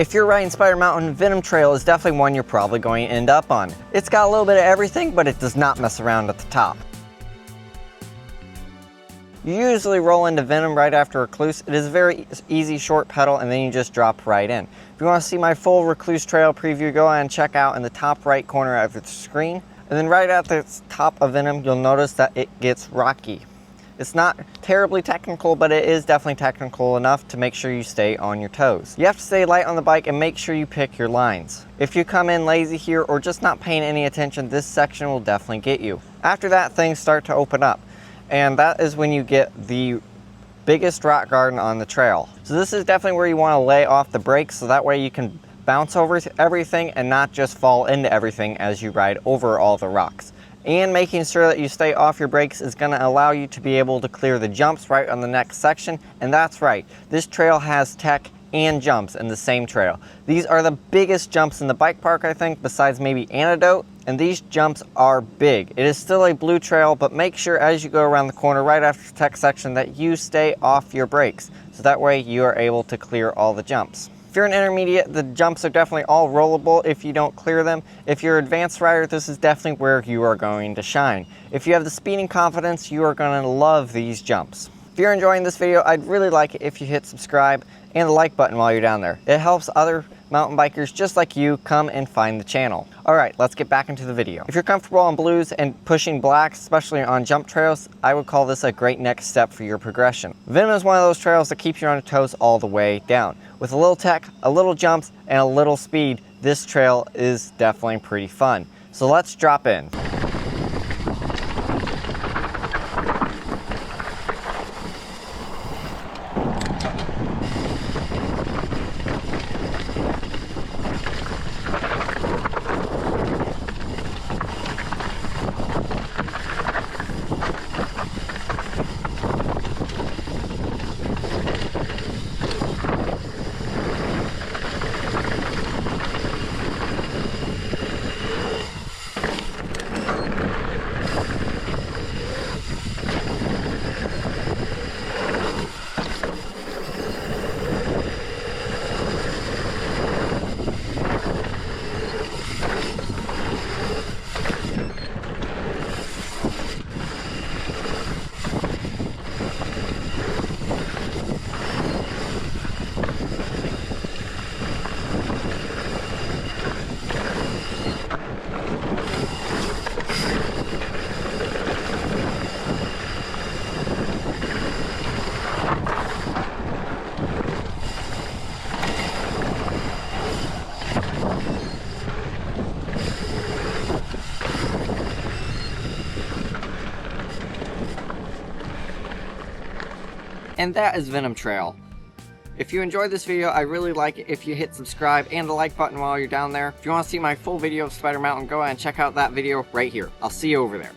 If you're riding Spider Mountain, Venom Trail is definitely one you're probably going to end up on. It's got a little bit of everything, but it does not mess around at the top. You usually roll into Venom right after Recluse. It is a very easy short pedal, and then you just drop right in. If you want to see my full Recluse Trail preview, go ahead and check out in the top right corner of the screen. And then right at the top of Venom, you'll notice that it gets rocky. It's not terribly technical, but it is definitely technical enough to make sure you stay on your toes. You have to stay light on the bike and make sure you pick your lines. If you come in lazy here or just not paying any attention, this section will definitely get you. After that, things start to open up, and that is when you get the biggest rock garden on the trail. So this is definitely where you want to lay off the brakes, so that way you can bounce over everything and not just fall into everything as you ride over all the rocks. And making sure that you stay off your brakes is going to allow you to be able to clear the jumps right on the next section. And that's right, this trail has tech and jumps in the same trail. These are the biggest jumps in the bike park, I think, besides maybe Antidote, and these jumps are big. It is still a blue trail, but make sure as you go around the corner right after the tech section that you stay off your brakes, so that way you are able to clear all the jumps. If you're an intermediate, the jumps are definitely all rollable if you don't clear them. If you're an advanced rider, this is definitely where you are going to shine. If you have the speeding confidence, you are going to love these jumps. If you're enjoying this video, I'd really like it if you hit subscribe and the like button while you're down there. It helps other mountain bikers just like you come and find the channel. Alright, let's get back into the video. If you're comfortable on blues and pushing blacks, especially on jump trails, I would call this a great next step for your progression. Venom is one of those trails that keeps you on your toes all the way down. With a little tech, a little jumps, and a little speed, this trail is definitely pretty fun. So let's drop in. And that is Venom Trail. If you enjoyed this video, I really like it if you hit subscribe and the like button while you're down there. If you want to see my full video of Spider Mountain, go ahead and check out that video right here. I'll see you over there.